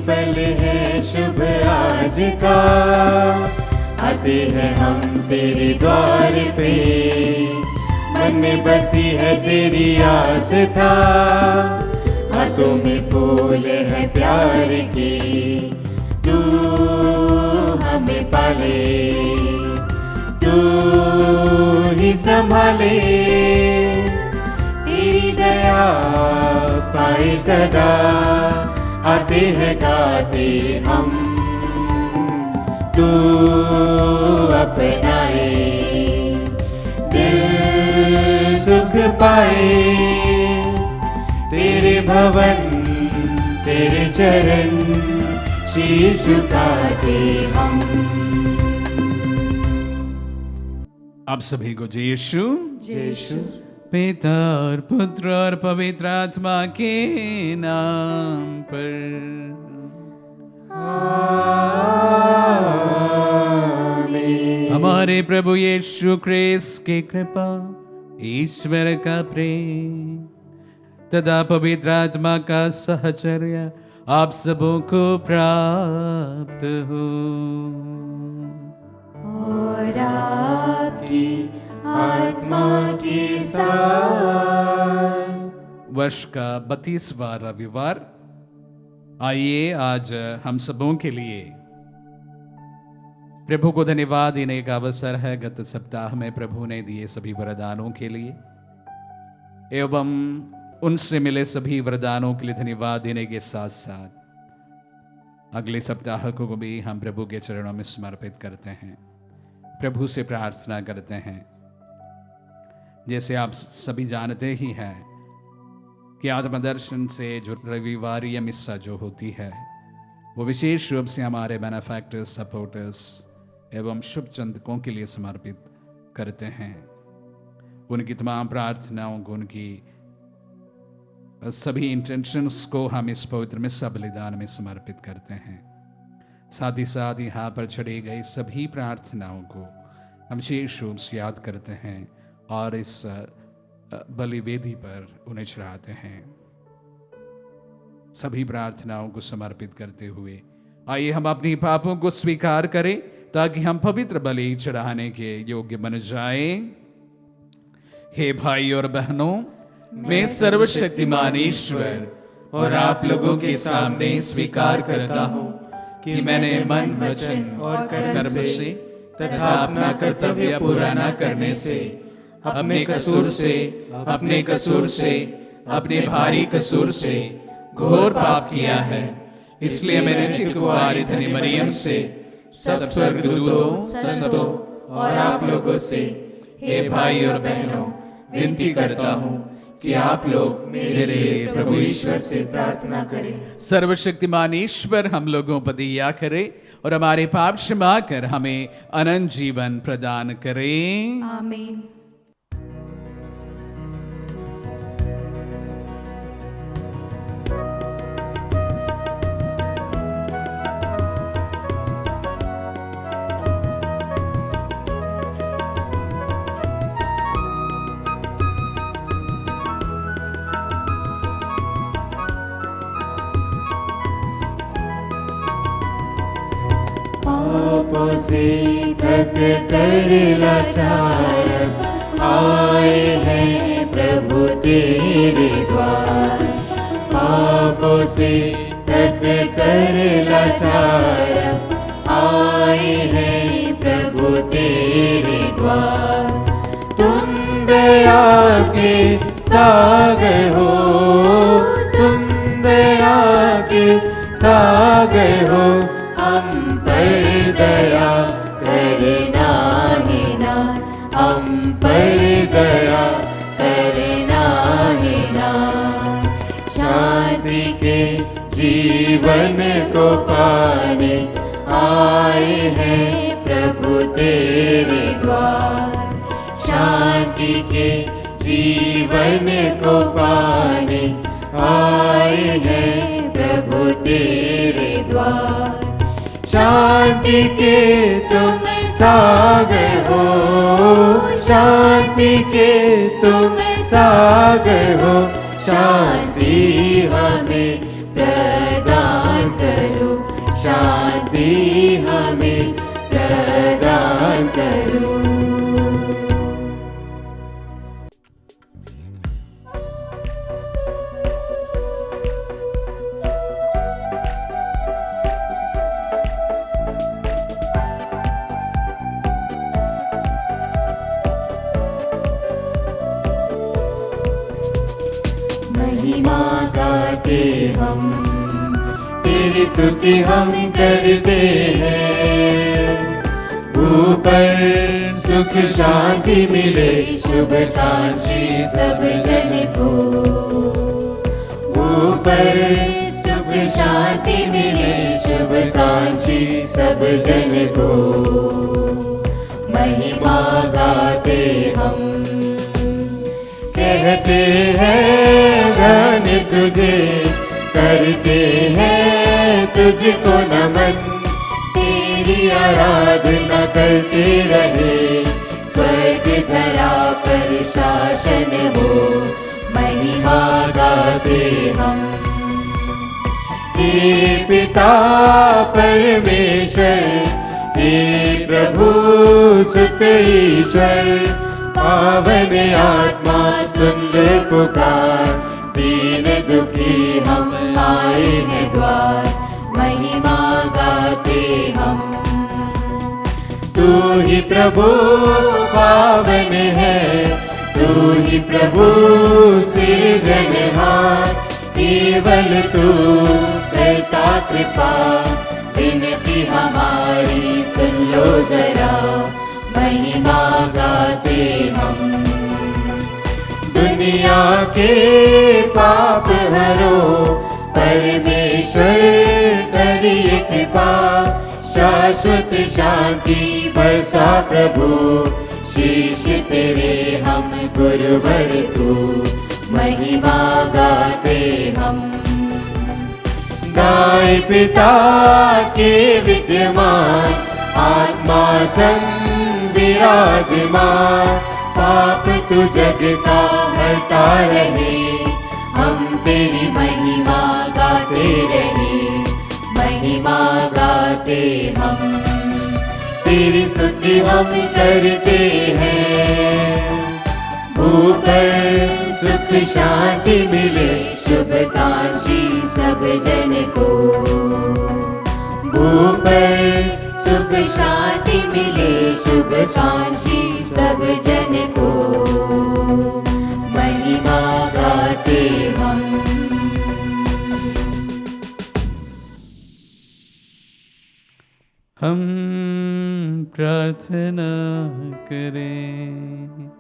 पल है शुभ आज का, आते हैं हम तेरे द्वार पे, मन में बसी है तेरी आस्था, हाथों में फूल है प्यार के, तू हमें पाले, तू ही संभाले, तेरी दया पाए सदा, आते हैं गाते हम, तू अपनाए, दिल सुख पाए, तेरे भवन तेरे चरण शीश झुकाते हम। आप सभी को जय यीशु। यीशु पिता और पुत्र और पवित्र आत्मा के नाम पर आमीन। हमारे प्रभु यीशु क्रिस्त की कृपा, ईश्वर का प्रेम तथा पवित्र आत्मा का सहचर्य आप सबों को प्राप्त हो। और आपकी आत्मा के साथ। वर्ष का 32वां रविवार। आइए आज हम सबों के लिए प्रभु को धन्यवाद देने का अवसर है। गत सप्ताह में प्रभु ने दिए सभी वरदानों के लिए एवं उनसे मिले सभी वरदानों के लिए धन्यवाद देने के साथ साथ अगले सप्ताह को भी हम प्रभु के चरणों में समर्पित करते हैं, प्रभु से प्रार्थना करते हैं। जैसे आप सभी जानते ही हैं कि आत्मदर्शन से जो रविवार मिस्सा जो होती है वो विशेष रूप से हमारे बेनिफैक्टर्स, सपोर्टर्स एवं शुभ चिंतकों के लिए समर्पित करते हैं। उनकी तमाम प्रार्थनाओं को, उनकी सभी इंटेंशंस को हम इस पवित्र मिस्सा बलिदान में समर्पित करते हैं। साथ ही साथ यहाँ पर चढ़ी गई सभी प्रार्थनाओं को हम विशेष रूप से याद करते हैं और इस बलि वेदी पर उन्हें चढ़ाते हैं। सभी प्रार्थनाओं को समर्पित करते हुए आइए हम अपनी पापों को स्वीकार करें ताकि हम पवित्र बलि चढ़ाने के योग्य बन जाएं। हे भाई और बहनों, मैं सर्वशक्तिमान ईश्वर और आप लोगों के सामने स्वीकार करता हूँ कि मैंने मन, वचन और कर्म से तथा अपना कर्तव्य पूरा न करने से, अपने कसूर से, अपने भारी कसूर से घोर पाप किया है। इसलिए मैंने नित्य कुंवारी धनी मरियम से, सब स्वर्गदूतों, संतों और आप लोगों से, हे भाई और बहनों, विनती करता हूँ कि आप लोग मेरे लिए प्रभु ईश्वर से प्रार्थना करें। सर्वशक्तिमान ईश्वर हम लोगों पर दया करे और हमारे पाप क्षमा कर हमें अनंत जीवन प्रदान करें। आमीन। पापों से थक कर लाचार आए हैं प्रभु तेरे द्वार। पापों से थक कर लाचार आए हैं प्रभु तेरे द्वार। तुम दया के सागर हो, तुम दया के सागर हो, हम पर दया करना है ना, हम पर दया करना है ना। शांति के जीवन को पाने आए हैं प्रभु तेरे द्वार। शांति के जीवन को पाने आए हैं प्रभु तेरे द्वार। शांति के तुम सागर हो, शांति के तुम सागर हो, शांति हमें प्रदान करो। महिमा गाते हम, तेरी स्तुति हम करते हैं। ऊपर सुख शांति मिले शुभकांक्षी सब जन को, ऊपर सुख शांति मिले शुभकांक्षी सब जन को। महिमा गाते हम, कहते हैं धन तुझे, करते हैं तुझको नमन, तेरी आराधना करते रहे, स्वर्ग धरा पर शासन हो। महिमा गाते हम, हे पिता परमेश्वर, हे प्रभु सुत ईश्वर, पावन आत्मा सुन ले पुकार, दीन दुखी हम आए हैं द्वार। महिमा गाते हम, तू ही प्रभु पावन है, तू ही प्रभु सृजनहार, केवल तू करता कृपा, विनती हमारी सुन लो जरा। महिमा गाते हम, दुनिया के पाप हरो, परमेश्वर करिए कृपा, शाश्वत शांति बरसा प्रभु, शीश तेरे हम गुरुवर तू। महिमा गाते हम, गाय पिता के विद्यमान, आत्मा संग विराजमान, पाप तू जग का हरता रहे, हम तेरी महिमा गाते रहे। महिमा गाते हम, तेरी स्तुति हम करते हैं। ऊपर सुख शांति मिले शुभकांक्षी सब जन को, ऊपर सुख शांति मिले शुभकांक्षी सब जन को। महिमा गाते हम, प्रार्थना करें।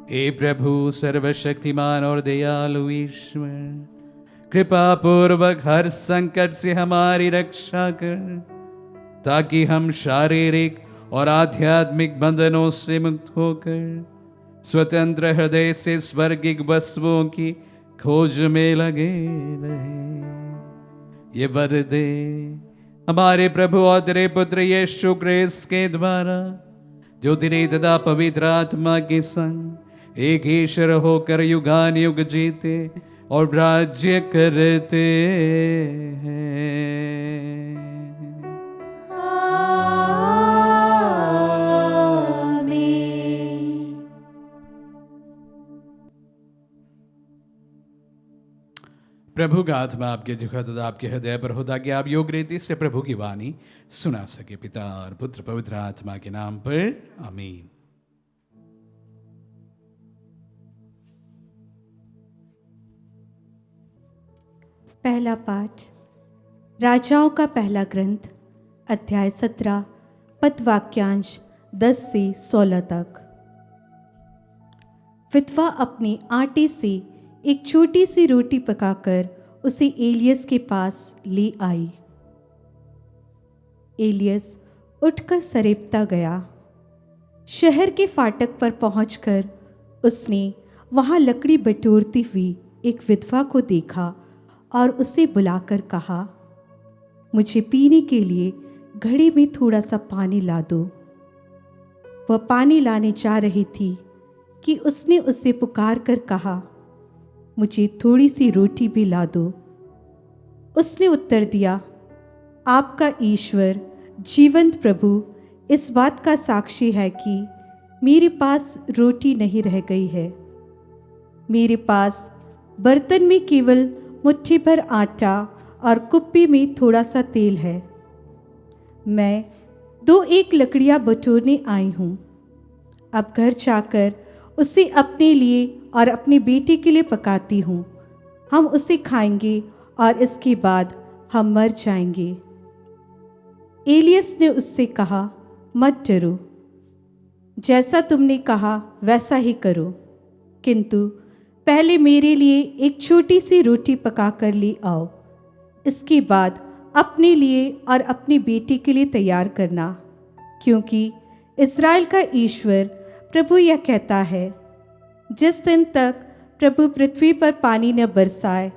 हे प्रभु सर्वशक्तिमान और दयालु ईश्वर, कृपा पूर्वक हर संकट से हमारी रक्षा कर, ताकि हम शारीरिक और आध्यात्मिक बंधनों से मुक्त होकर स्वतंत्र हृदय से स्वर्गिक वस्तुओं की खोज में लगे रहे। ये वर दे हमारे प्रभु और तेरे पुत्र यीशु क्रिस्त के द्वारा, जो तेरे तथा पवित्र आत्मा के संग एक ईश्वर होकर युगान युग जीते और राज्य करते हैं। प्रभु का आत्मा आपके जुखा तथा आपके हृदय पर हो, ताकि आप योग रीति से प्रभु की वाणी सुना सके। पिता और पुत्र पवित्र आत्मा के नाम पर आमीन। पहला पाठ राजाओं का पहला ग्रंथ, अध्याय 17, पद वाक्यांश 10 से 16 तक। विधवा अपने आटे से एक छोटी सी रोटी पकाकर उसे एलियस के पास ले आई। एलियस उठकर सरेप्ता गया। शहर के फाटक पर पहुंचकर उसने वहां लकड़ी बटोरती हुई एक विधवा को देखा और उसे बुलाकर कहा, मुझे पीने के लिए घड़े में थोड़ा सा पानी ला दो। वह पानी लाने जा रही थी कि उसने उससे पुकार कर कहा, मुझे थोड़ी सी रोटी भी ला दो। उसने उत्तर दिया, आपका ईश्वर जीवंत प्रभु इस बात का साक्षी है कि मेरे पास रोटी नहीं रह गई है। मेरे पास बर्तन में केवल मुट्ठी भर आटा और कुप्पी में थोड़ा सा तेल है। मैं 2-1 लकड़ियाँ बटोरने आई हूँ। अब घर जाकर उसे अपने लिए और अपने बेटे के लिए पकाती हूँ हम उसे खाएंगे और इसके बाद हम मर जाएंगे। एलियस ने उससे कहा, मत डरो, जैसा तुमने कहा वैसा ही करो, किंतु पहले मेरे लिए एक छोटी सी रोटी पका कर ले आओ। इसके बाद अपने लिए और अपनी बेटी के लिए तैयार करना, क्योंकि इस्राएल का ईश्वर प्रभु यह कहता है, जिस दिन तक प्रभु पृथ्वी पर पानी न बरसाए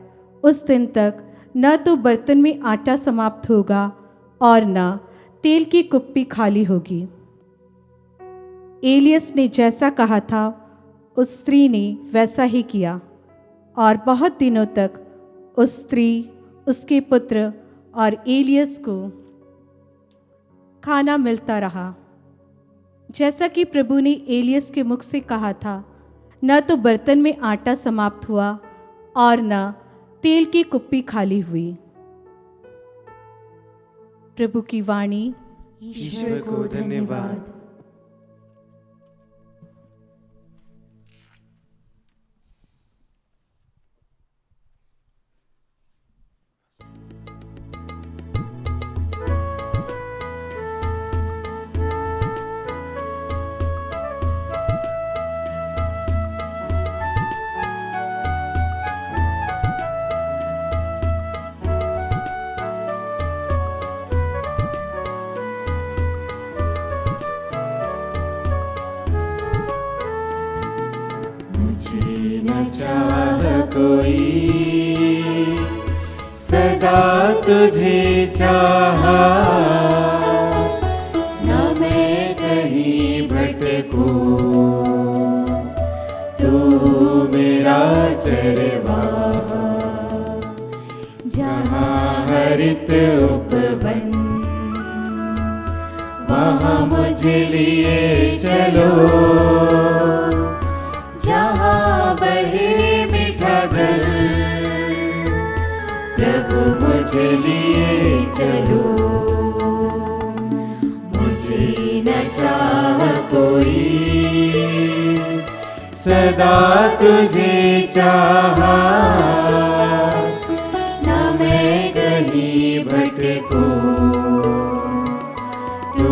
उस दिन तक न तो बर्तन में आटा समाप्त होगा और न तेल की कुप्पी खाली होगी। एलियस ने जैसा कहा था उस स्त्री ने वैसा ही किया, और बहुत दिनों तक उस स्त्री, उसके पुत्र और एलियस को खाना मिलता रहा। जैसा कि प्रभु ने एलियस के मुख से कहा था, न तो बर्तन में आटा समाप्त हुआ और न तेल की कुप्पी खाली हुई। प्रभु की वाणी। ईश्वर को धन्यवाद। चाह कोई सदा तुझे चाहा, न मैं कहीं भटकूं, तू मेरा चरवाहा। जहाँ हरित उपवन वहाँ मुझे लिए चलो, जहाँ बहे मीठा जल प्रभु मुझे लिए चलो। मुझे न चाह कोई सदा तुझे चाहा, न मैं कहीं भटकूं, तू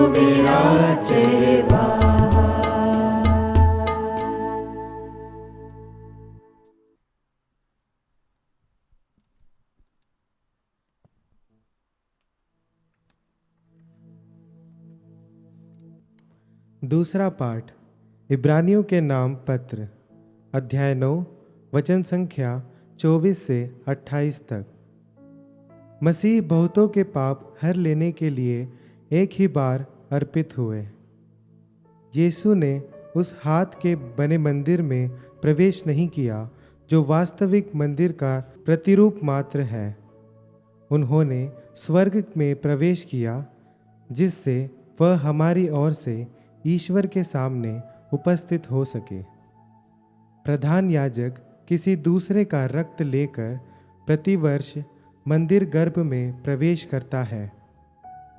मेरा चरवाहा। दूसरा पाठ इब्रानियों के नाम पत्र, अध्याय 9, वचन संख्या 24 से 28 तक। मसीह बहुतों के पाप हर लेने के लिए एक ही बार अर्पित हुए। यीशु ने उस हाथ के बने मंदिर में प्रवेश नहीं किया जो वास्तविक मंदिर का प्रतिरूप मात्र है। उन्होंने स्वर्ग में प्रवेश किया, जिससे वह हमारी ओर से ईश्वर के सामने उपस्थित हो सके। प्रधान याजक किसी दूसरे का रक्त लेकर प्रतिवर्ष मंदिर गर्भ में प्रवेश करता है।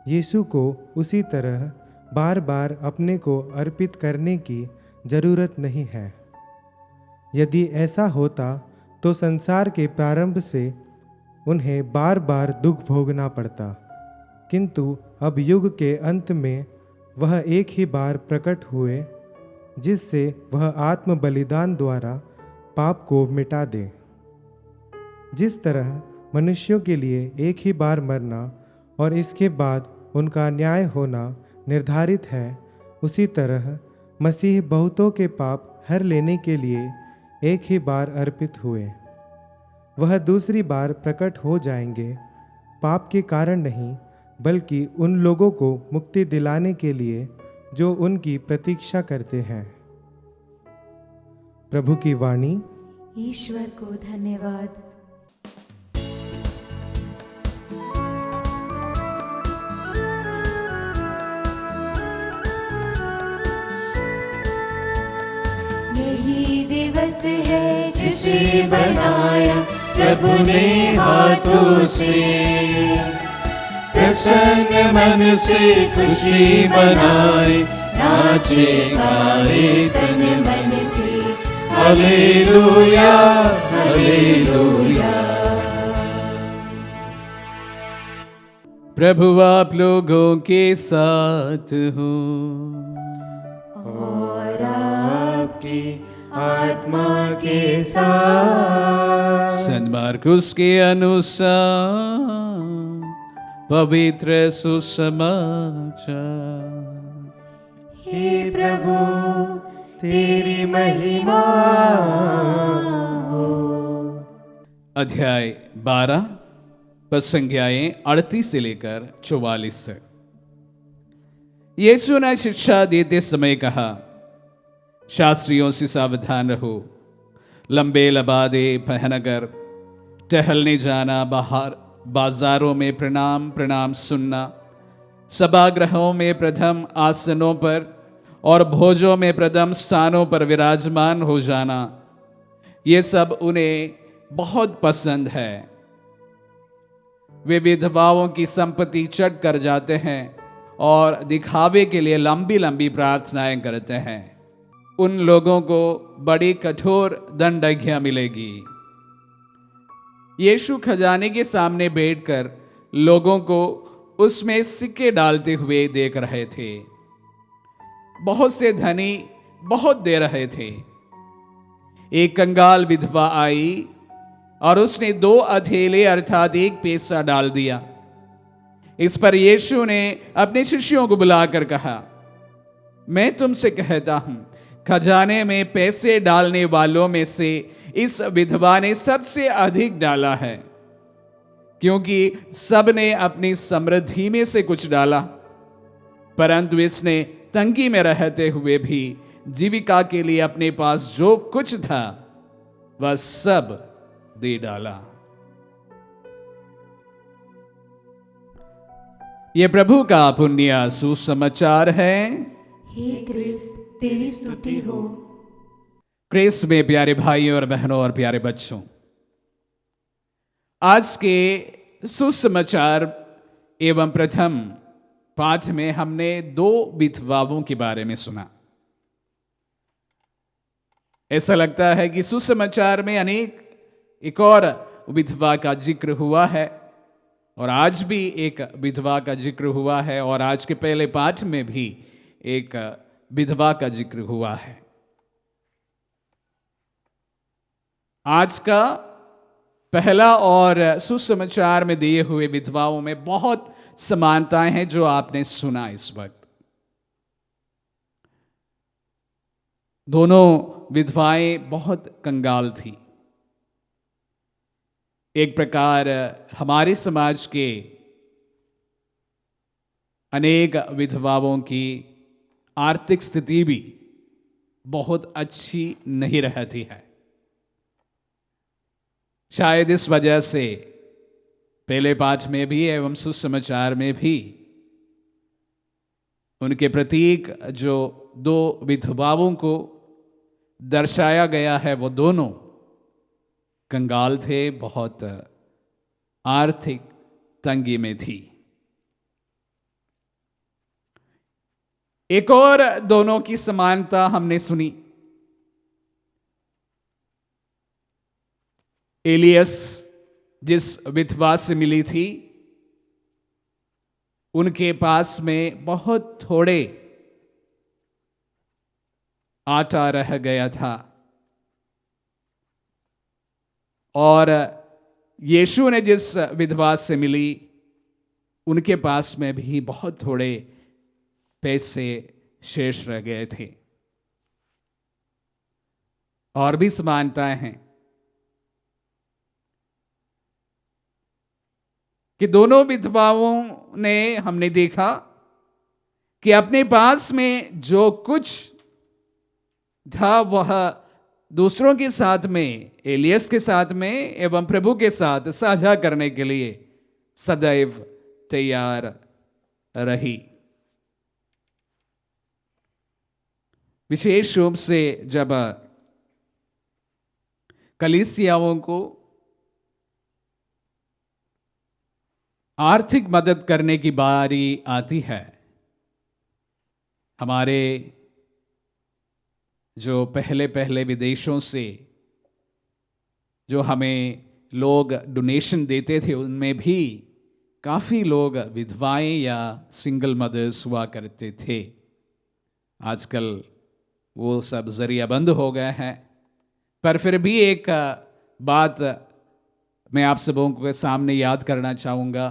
यीशु को उसी तरह बार बार अपने को अर्पित करने की जरूरत नहीं है। यदि ऐसा होता तो संसार के प्रारंभ से उन्हें बार बार दुख भोगना पड़ता, किंतु अब युग के अंत में वह एक ही बार प्रकट हुए, जिससे वह आत्म बलिदान द्वारा पाप को मिटा दे। जिस तरह मनुष्यों के लिए एक ही बार मरना और इसके बाद उनका न्याय होना निर्धारित है, उसी तरह मसीह बहुतों के पाप हर लेने के लिए एक ही बार अर्पित हुए। वह दूसरी बार प्रकट हो जाएंगे, पाप के कारण नहीं, बल्कि उन लोगों को मुक्ति दिलाने के लिए जो उनकी प्रतीक्षा करते हैं। प्रभु की वाणी। ईश्वर को धन्यवाद। यही दिवस है जिसे बनाया प्रभु ने हाथों से, प्रसन्न मन से खुशी मनाए, नाचे गाए तन मन से। Hallelujah hallelujah. प्रभु आप लोगों के साथ हो और आपकी आत्मा के साथ। संत मार्कुस के अनुसार पवित्र सुसमाचार। हे प्रभु तेरी महिमा हो। अध्याय 12 पद संख्याएं 38 से लेकर 44 तक। यीशु ने शिक्षा देते समय कहा, शास्त्रियों से सावधान रहो। लंबे लबादे पहनकर टहलने जाना, बाहर बाजारों में प्रणाम प्रणाम सुनना, सभागृहों में प्रथम आसनों पर और भोजों में प्रथम स्थानों पर विराजमान हो जाना, ये सब उन्हें बहुत पसंद है। वे विधवाओं की संपत्ति चट कर जाते हैं और दिखावे के लिए लंबी लंबी प्रार्थनाएं करते हैं। उन लोगों को बड़ी कठोर दंडाज्ञा मिलेगी। यीशु खजाने के सामने बैठकर लोगों को उसमें सिक्के डालते हुए देख रहे थे। बहुत से धनी बहुत दे रहे थे। एक कंगाल विधवा आई और उसने 2 अधेले अर्थात 1 पैसा डाल दिया। इस पर यीशु ने अपने शिष्यों को बुलाकर कहा, मैं तुमसे कहता हूं, खजाने में पैसे डालने वालों में से इस विधवा ने सबसे अधिक डाला है, क्योंकि सबने अपनी समृद्धि में से कुछ डाला, परंतु इसने तंगी में रहते हुए भी जीविका के लिए अपने पास जो कुछ था वह सब दे डाला। यह प्रभु का पुण्य सुसमाचार है। हे क्रिस्त तेरी स्तुति हो। क्रिस्त में प्यारे भाइयों और बहनों और प्यारे बच्चों, आज के सुसमाचार एवं प्रथम पाठ में हमने 2 विधवाओं के बारे में सुना। ऐसा लगता है कि सुसमाचार में एक और विधवा का जिक्र हुआ है और आज भी एक विधवा का जिक्र हुआ है और आज के पहले पाठ में भी एक विधवा का जिक्र हुआ है। आज का पहला और सुसमाचार में दिए हुए विधवाओं में बहुत समानताएं हैं जो आपने सुना। इस वक्त दोनों विधवाएं बहुत कंगाल थी। एक प्रकार हमारे समाज के अनेक विधवाओं की आर्थिक स्थिति भी बहुत अच्छी नहीं रहती है। शायद इस वजह से पहले पाठ में भी एवं सुसमाचार में भी उनके प्रतीक जो 2 विधवाओं को दर्शाया गया है वो दोनों कंगाल थे, बहुत आर्थिक तंगी में थी। एक और दोनों की समानता हमने सुनी। एलियस जिस विधवा से मिली थी, उनके पास में बहुत थोड़े आटा रह गया था और यीशु ने जिस विधवा से मिली, उनके पास में भी बहुत थोड़े पैसे शेष रह गए थे। और भी समानताएं हैं कि दोनों विधवाओं ने हमने देखा कि अपने पास में जो कुछ था वह दूसरों के साथ में, एलियस के साथ में एवं प्रभु के साथ साझा करने के लिए सदैव तैयार रही। विशेष रूप से जब कलीसियाओं को आर्थिक मदद करने की बारी आती है, हमारे जो पहले विदेशों से जो हमें लोग डोनेशन देते थे उनमें भी काफ़ी लोग विधवाएं या सिंगल मदर्स हुआ करते थे। आजकल वो सब जरिया बंद हो गए हैं, पर फिर भी एक बात मैं आप सबों के सामने याद करना चाहूँगा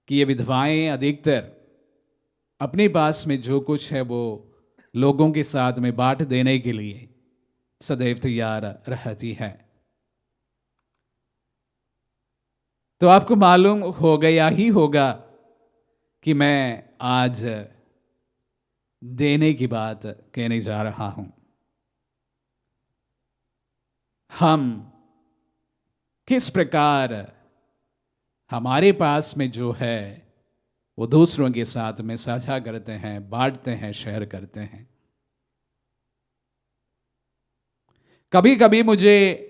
कि ये विधवाएं अधिकतर अपने पास में जो कुछ है वो लोगों के साथ में बांट देने के लिए सदैव तैयार रहती है। तो आपको मालूम हो गया ही होगा कि मैं आज देने की बात कहने जा रहा हूं। हम किस प्रकार हमारे पास में जो है वो दूसरों के साथ में साझा करते हैं, बांटते हैं, शेयर करते हैं। कभी कभी मुझे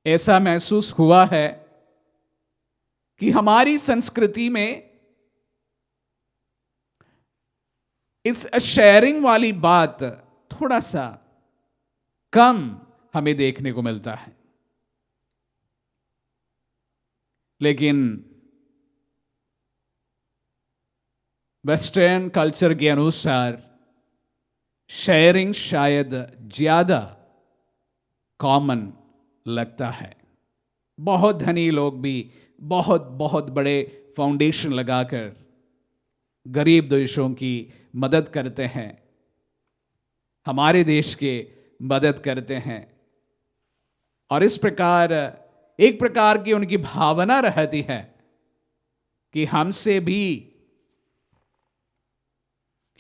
ऐसा महसूस हुआ है कि हमारी संस्कृति में इस शेयरिंग वाली बात थोड़ा सा कम हमें देखने को मिलता है। लेकिन वेस्टर्न कल्चर के अनुसार शेयरिंग शायद ज्यादा कॉमन लगता है। बहुत धनी लोग भी बहुत बहुत बड़े फाउंडेशन लगाकर गरीब देशों की मदद करते हैं, हमारे देश के मदद करते हैं, और इस प्रकार एक प्रकार की उनकी भावना रहती है कि हमसे भी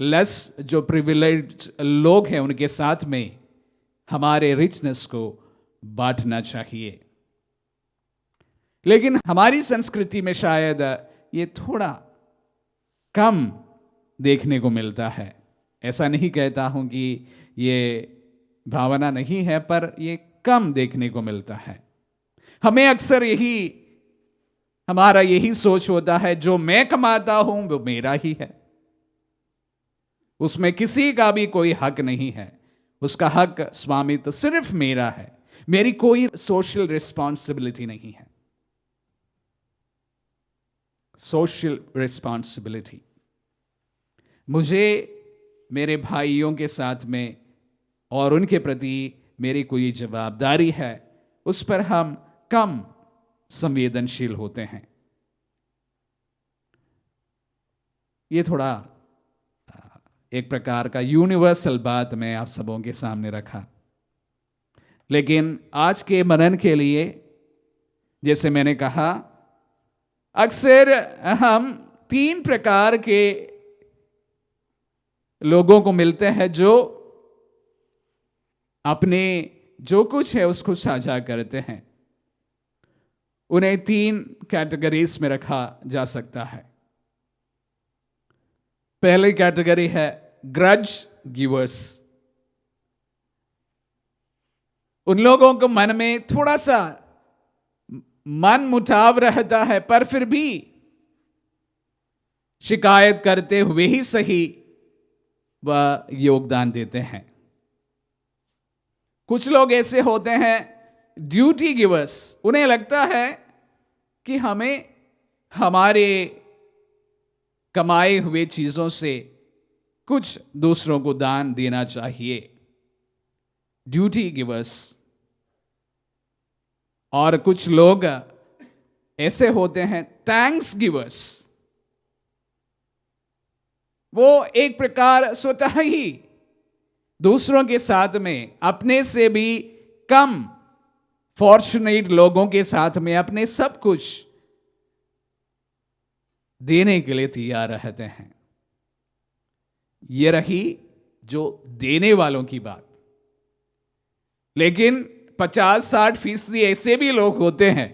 लेस जो प्रिविलेज लोग हैं उनके साथ में हमारे रिचनेस को बांटना चाहिए। लेकिन हमारी संस्कृति में शायद ये थोड़ा कम देखने को मिलता है। ऐसा नहीं कहता हूं कि ये भावना नहीं है, पर ये कम देखने को मिलता है। हमें अक्सर हमारा यही सोच होता है, जो मैं कमाता हूं वो मेरा ही है, उसमें किसी का भी कोई हक नहीं है, उसका हक स्वामित्व सिर्फ मेरा है, मेरी कोई सोशल रिस्पॉन्सिबिलिटी नहीं है। सोशल रिस्पॉन्सिबिलिटी, मुझे मेरे भाइयों के साथ में और उनके प्रति मेरी कोई जवाबदारी है, उस पर हम कम संवेदनशील होते हैं। ये थोड़ा एक प्रकार का यूनिवर्सल बात मैं आप सबों के सामने रखा। लेकिन आज के मनन के लिए, जैसे मैंने कहा, अक्सर हम 3 प्रकार के लोगों को मिलते हैं जो अपने जो कुछ है उसको साझा करते हैं। उन्हें 3 कैटेगरीज में रखा जा सकता है। पहली कैटेगरी है ग्रज गिवर्स। उन लोगों को मन में थोड़ा सा मन मुटाव रहता है, पर फिर भी शिकायत करते हुए ही सही वह योगदान देते हैं। कुछ लोग ऐसे होते हैं ड्यूटी गिवर्स। उन्हें लगता है कि हमें हमारे कमाए हुए चीजों से कुछ दूसरों को दान देना चाहिए, ड्यूटी गिवर्स। और कुछ लोग ऐसे होते हैं थैंक्स गिवर्स। वो एक प्रकार स्वतः ही दूसरों के साथ में, अपने से भी कम फॉर्चुनेट लोगों के साथ में अपने सब कुछ देने के लिए तैयार रहते हैं। ये रही जो देने वालों की बात। लेकिन 50-60% ऐसे भी लोग होते हैं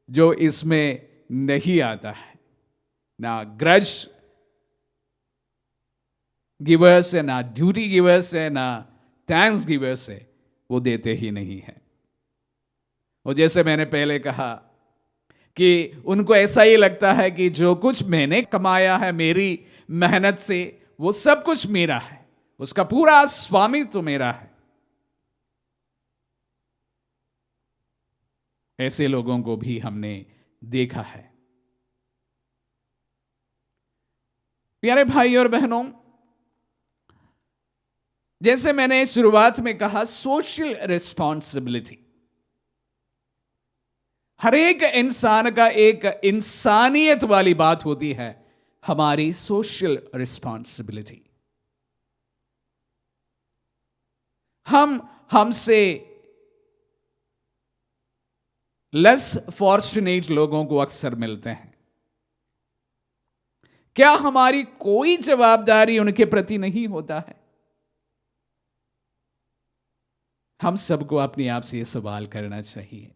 जो इसमें नहीं आता है। ना ग्रज गिवर्स है, ना ड्यूटी गिवर्स है, ना थैंक्स गिवर्स है, वो देते ही नहीं है। और जैसे मैंने पहले कहा कि उनको ऐसा ही लगता है कि जो कुछ मैंने कमाया है मेरी मेहनत से, वो सब कुछ मेरा है, उसका पूरा स्वामित्व मेरा है। ऐसे लोगों को भी हमने देखा है। प्यारे भाई और बहनों, जैसे मैंने शुरुआत में कहा, सोशल रिस्पॉन्सिबिलिटी हर एक इंसान का एक इंसानियत वाली बात होती है, हमारी सोशल रिस्पॉन्सिबिलिटी। हमसे लेस फॉर्चुनेट लोगों को अक्सर मिलते हैं। क्या हमारी कोई जवाबदारी उनके प्रति नहीं होता है? हम सबको अपने आप से यह सवाल करना चाहिए।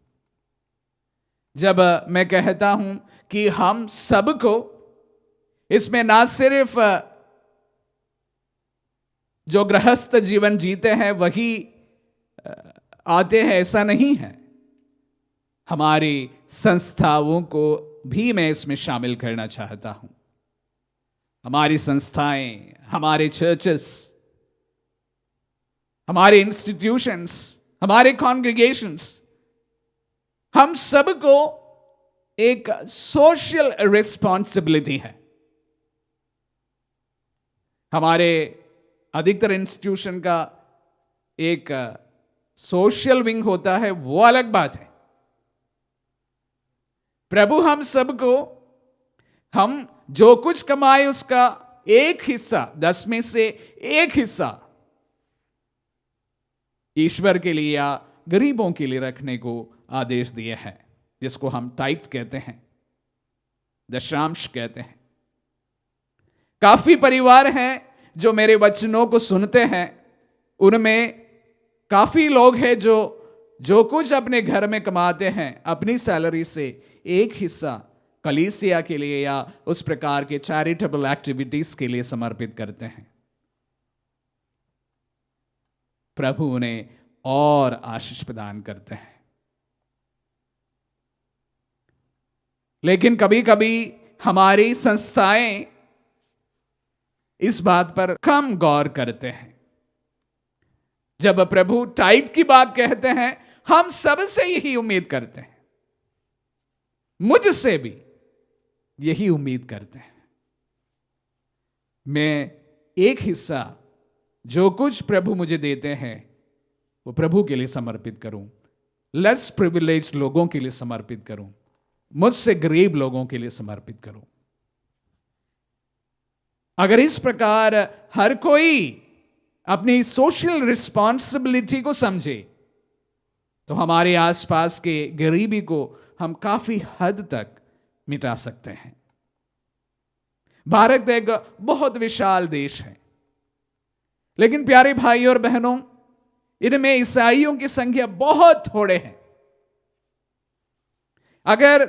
जब मैं कहता हूं कि हम सबको, इसमें ना सिर्फ जो गृहस्थ जीवन जीते हैं वही आते हैं, ऐसा नहीं है। हमारी संस्थाओं को भी मैं इसमें शामिल करना चाहता हूं। हमारी संस्थाएं, हमारे चर्चेस, हमारे इंस्टीट्यूशंस, हमारे कॉन्ग्रीगेशंस, हम सबको एक सोशल रिस्पॉन्सिबिलिटी है। हमारे अधिकतर इंस्टीट्यूशन का एक सोशल विंग होता है, वो अलग बात है। प्रभु हम सबको, हम जो कुछ कमाए उसका एक हिस्सा, 10 में से एक हिस्सा ईश्वर के लिए या गरीबों के लिए रखने को आदेश दिए हैं, जिसको हम टाइट कहते हैं, दशांश कहते हैं। काफी परिवार हैं जो मेरे वचनों को सुनते हैं, उनमें काफी लोग हैं जो कुछ अपने घर में कमाते हैं, अपनी सैलरी से एक हिस्सा कलीसिया के लिए या उस प्रकार के चैरिटेबल एक्टिविटीज के लिए समर्पित करते हैं। प्रभु उन्हें और आशीष प्रदान करते हैं। लेकिन कभी कभी हमारी संस्थाएं इस बात पर कम गौर करते हैं। जब प्रभु टाइप की बात कहते हैं, हम सबसे यही उम्मीद करते हैं, मुझसे भी यही उम्मीद करते हैं, मैं एक हिस्सा जो कुछ प्रभु मुझे देते हैं वो प्रभु के लिए समर्पित करूं, लेस प्रिविलेज लोगों के लिए समर्पित करूं, मुझसे गरीब लोगों के लिए समर्पित करूं। अगर इस प्रकार हर कोई अपनी सोशल रिस्पॉन्सिबिलिटी को समझे तो हमारे आसपास के गरीबी को हम काफी हद तक मिटा सकते हैं। भारत एक बहुत विशाल देश है, लेकिन प्यारे भाई और बहनों, इनमें ईसाइयों की संख्या बहुत थोड़े हैं। अगर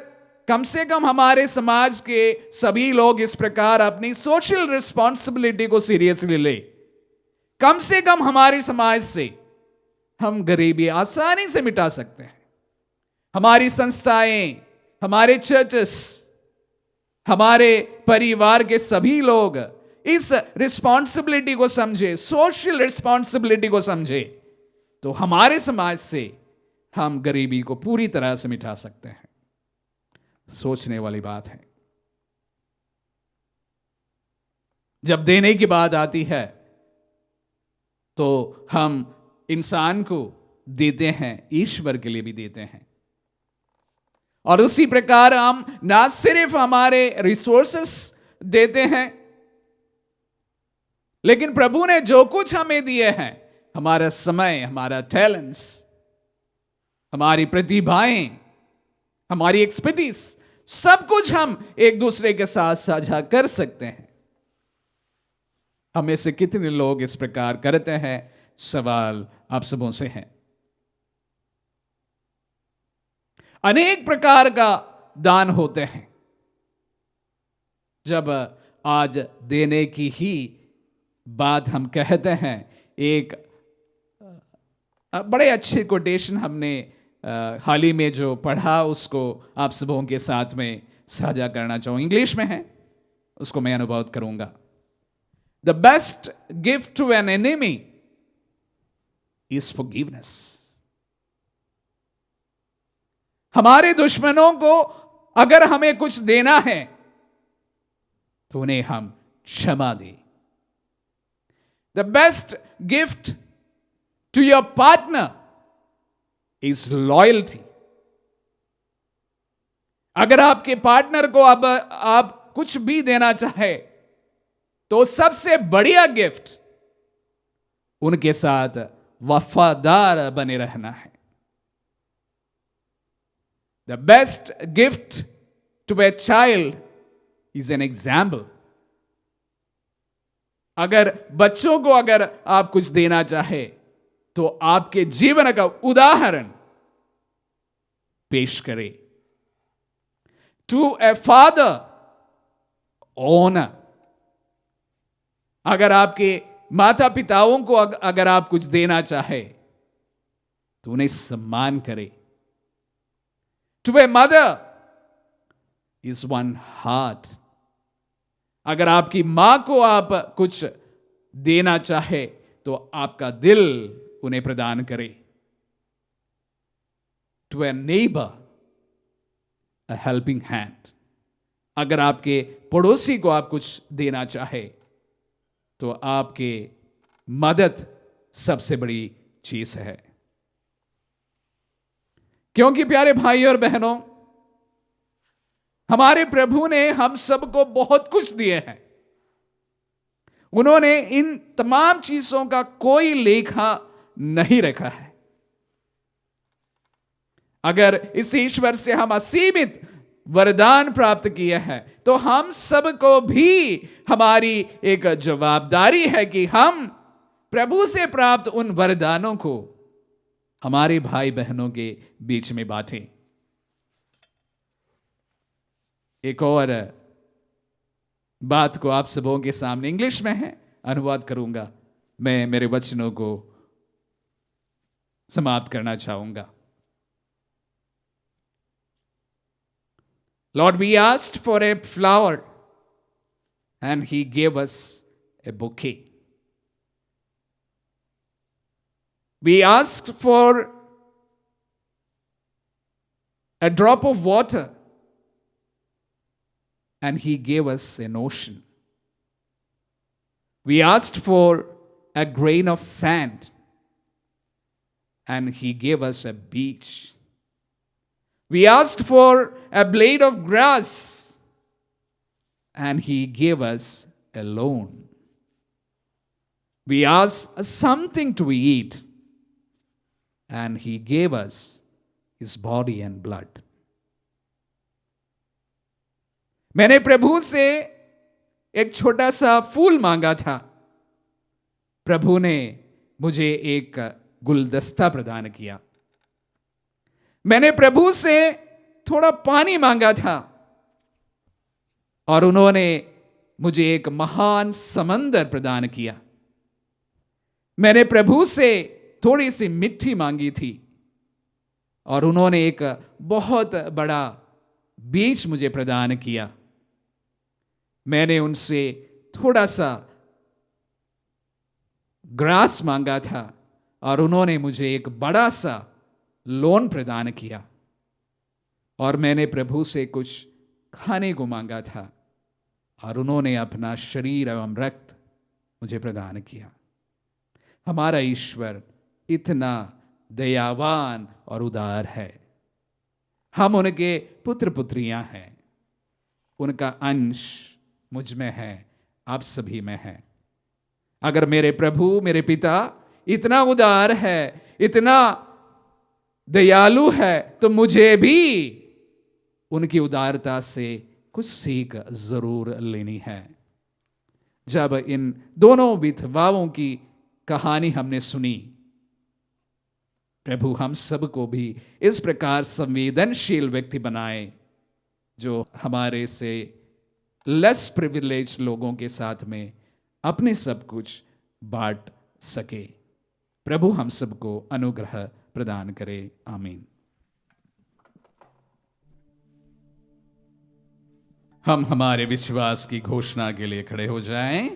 कम से कम हमारे समाज के सभी लोग इस प्रकार अपनी सोशल रिस्पॉन्सिबिलिटी को सीरियसली ले, कम से कम हमारे समाज से हम गरीबी आसानी से मिटा सकते हैं। हमारी संस्थाएं, हमारे चर्चेस, हमारे परिवार के सभी लोग इस रिस्पॉन्सिबिलिटी को समझे, सोशल रिस्पॉन्सिबिलिटी को समझे, तो हमारे समाज से हम गरीबी को पूरी तरह से मिटा सकते हैं। सोचने वाली बात है। जब देने की बात आती है तो हम इंसान को देते हैं, ईश्वर के लिए भी देते हैं। और उसी प्रकार हम ना सिर्फ हमारे रिसोर्सेस देते हैं, लेकिन प्रभु ने जो कुछ हमें दिए हैं, हमारा समय, हमारा टैलेंट्स, हमारी प्रतिभाएं, हमारी एक्सपर्टीज, सब कुछ हम एक दूसरे के साथ साझा कर सकते हैं। हमें से कितने लोग इस प्रकार करते हैं, सवाल आप सबों से है। अनेक प्रकार का दान होते हैं। जब आज देने की ही बात हम कहते हैं, एक बड़े अच्छे कोटेशन हमने हाल ही में जो पढ़ा उसको आप सबों के साथ में साझा करना चाहूँ। इंग्लिश में है, उसको मैं अनुभव करूंगा। The best gift to an enemy is forgiveness. हमारे दुश्मनों को अगर हमें कुछ देना है तो उन्हें हम क्षमा दें। The best gift to your partner is loyalty. अगर आपके पार्टनर को अब आप कुछ भी देना चाहे तो सबसे बढ़िया गिफ्ट उनके साथ वफादार बने रहना है। The best gift to a child is an example. अगर बच्चों को अगर आप कुछ देना चाहे तो आपके जीवन का उदाहरण पेश करें। To a father honour. अगर आपके माता पिताओं को अगर आप कुछ देना चाहे तो उन्हें सम्मान करें। To a mother is one heart. अगर आपकी मां को आप कुछ देना चाहे तो आपका दिल उन्हें प्रदान करें। To a neighbour a helping hand. अगर आपके पड़ोसी को आप कुछ देना चाहे तो आपके मदद सबसे बड़ी चीज है। क्योंकि प्यारे भाई और बहनों, हमारे प्रभु ने हम सबको बहुत कुछ दिए हैं। उन्होंने इन तमाम चीजों का कोई लेखा नहीं रखा है। अगर इस ईश्वर से हम असीमित वरदान प्राप्त किए हैं तो हम सबको भी हमारी एक जवाबदारी है कि हम प्रभु से प्राप्त उन वरदानों को हमारे भाई बहनों के बीच में बांटें। एक और बात को आप सबों के सामने इंग्लिश में है, अनुवाद करूंगा। मैं मेरे वचनों को समाप्त करना चाहूंगा। Lord, we asked for a flower and He gave us a bouquet. We asked for a drop of water and He gave us an ocean. We asked for a grain of sand and He gave us a beach. We asked for a blade of grass and He gave us a loan. We asked something to eat and He gave us His body and blood. मैंने प्रभु से एक छोटा सा फूल मांगा था। प्रभु ने मुझे एक गुलदस्ता प्रदान किया। मैंने प्रभु से थोड़ा पानी मांगा था और उन्होंने मुझे एक महान समंदर प्रदान किया। मैंने प्रभु से थोड़ी सी मिट्टी मांगी थी और उन्होंने एक बहुत बड़ा बीज मुझे प्रदान किया। मैंने उनसे थोड़ा सा ग्रास मांगा था और उन्होंने मुझे एक बड़ा सा लोन प्रदान किया। और मैंने प्रभु से कुछ खाने को मांगा था और उन्होंने अपना शरीर एवं रक्त मुझे प्रदान किया। हमारा ईश्वर इतना दयावान और उदार है। हम उनके पुत्र पुत्रियां हैं। उनका अंश मुझ में है, आप सभी में है। अगर मेरे प्रभु, मेरे पिता इतना उदार है, इतना दयालु है, तो मुझे भी उनकी उदारता से कुछ सीख जरूर लेनी है। जब इन दोनों विधवाओं की कहानी हमने सुनी, प्रभु हम सबको भी इस प्रकार संवेदनशील व्यक्ति बनाए जो हमारे से लेस प्रिविलेज लोगों के साथ में अपने सब कुछ बांट सके। प्रभु हम सबको अनुग्रह प्रदान करे। आमीन। हम हमारे विश्वास की घोषणा के लिए खड़े हो जाएं।